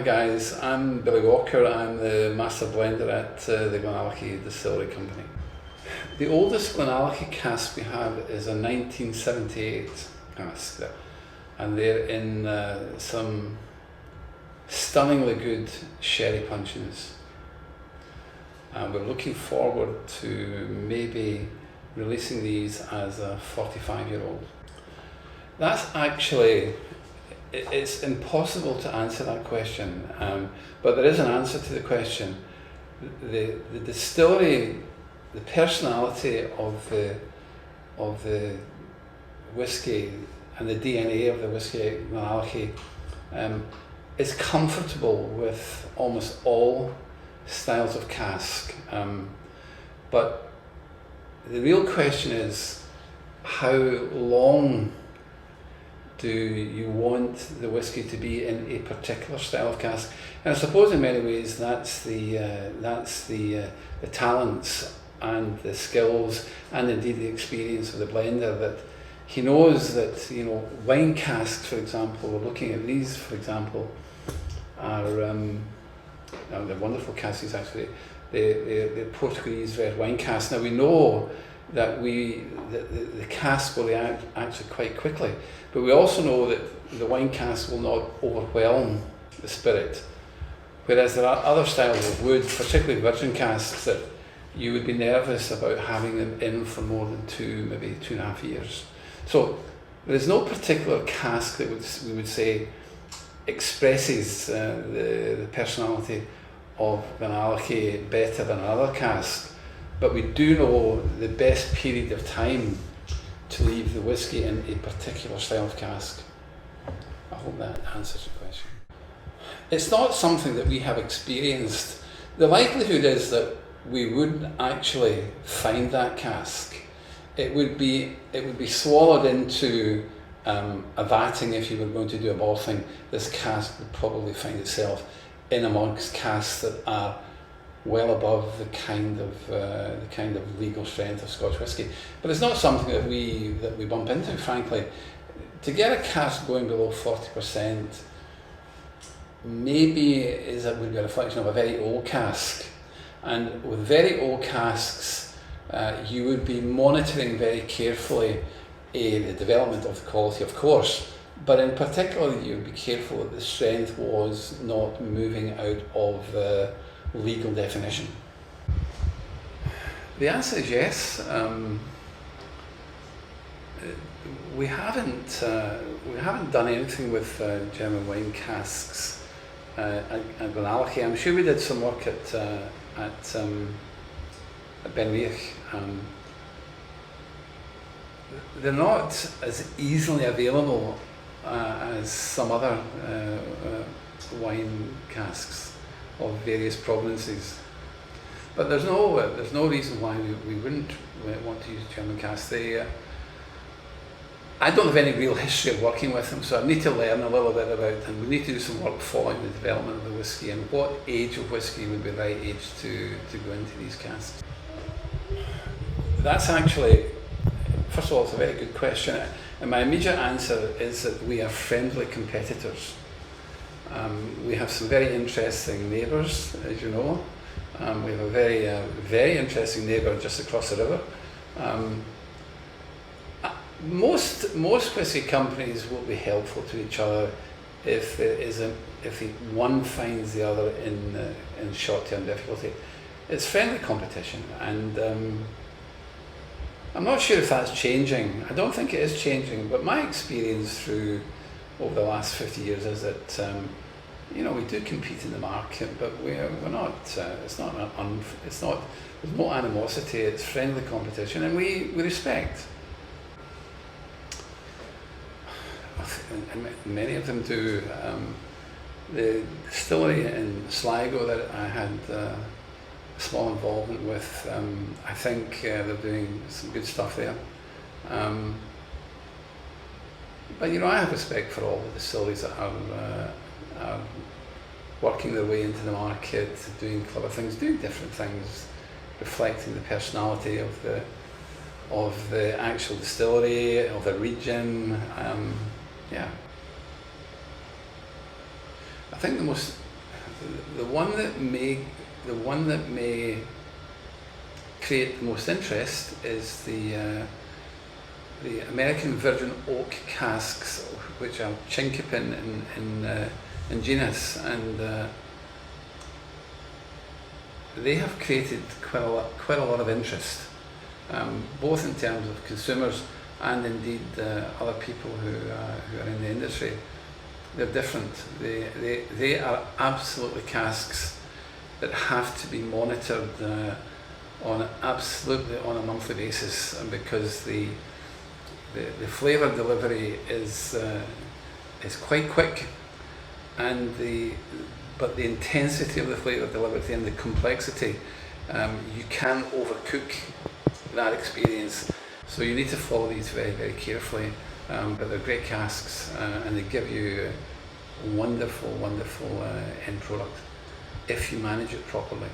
guys, I'm Billy Walker. I'm the master blender at the GlenAllachie Distillery company. The oldest GlenAllachie cask we have is a 1978 cask, and they're in some stunningly good sherry punches. And we're looking forward to maybe releasing these as a 45-year-old. That's actually, it's impossible to answer that question, but there is an answer to the question. The distillery, the personality of the whisky and the DNA of the whisky GlenAllachie is comfortable with almost all styles of cask, but the real question is, how long do you want the whisky to be in a particular style of cask? And I suppose in many ways that's the talents and the skills and indeed the experience of the blender, that he knows that, you know, wine casks, for example, we're looking at these, for example, are they're wonderful casks actually. The Portuguese red wine cask. Now we know that the cask will react actually quite quickly, but we also know that the wine cask will not overwhelm the spirit, whereas there are other styles of wood, particularly virgin casks, that you would be nervous about having them in for more than maybe 2.5 years. So there is no particular cask that we would say expresses the personality of GlenAllachie better than another cask. But we do know the best period of time to leave the whisky in a particular style of cask. I hope that answers your question. It's not something that we have experienced. The likelihood is that we wouldn't actually find that cask. It would be swallowed into a vatting. If you were going to do a bottling, this cask would probably find itself in amongst casks that are well above the kind of legal strength of Scotch whisky. But it's not something that we bump into, frankly. To get a cask going below 40% maybe would be a reflection of a very old cask. And with very old casks, you would be monitoring very carefully the development of the quality, of course, but in particular you would be careful that the strength was not moving out of legal definition. The answer is yes. We haven't done anything with German wine casks at GlenAllachie. I'm sure we did some work at Benriach. They're not as easily available as some other wine casks of various provenances, but there's no reason why we wouldn't want to use German casks. I don't have any real history of working with them, so I need to learn a little bit about them. We need to do some work following the development of the whisky and what age of whisky would be the right age to go into these casks. That's actually, first of all, it's a very good question, and my immediate answer is that we are friendly competitors. We have some very interesting neighbours, as you know. We have a very interesting neighbour just across the river. Most whisky companies will be helpful to each other if one finds the other in short-term difficulty. It's friendly competition, and I'm not sure if that's changing. I don't think it is changing, but my experience over the last 50 years is that we do compete in the market, but we're not. There's no animosity. It's friendly competition, and we respect. And many of them do. The distillery in Sligo that I had a small involvement with, I think they're doing some good stuff there. But I have respect for all the distilleries that are working their way into the market, doing clever things, doing different things, reflecting the personality of the actual distillery, of the region. Yeah. I think the most The one that may create the most interest is the American Virgin Oak casks, which are Chinkopin in genus, and they have created quite a lot of interest, both in terms of consumers and indeed other people who are in the industry. They're different. They are absolutely casks that have to be monitored on a monthly basis, and because the flavour delivery is quite quick, and but the intensity of the flavour delivery and the complexity, you can overcook that experience. So you need to follow these very, very carefully. But they're great casks, and they give you a wonderful, wonderful end product if you manage it properly.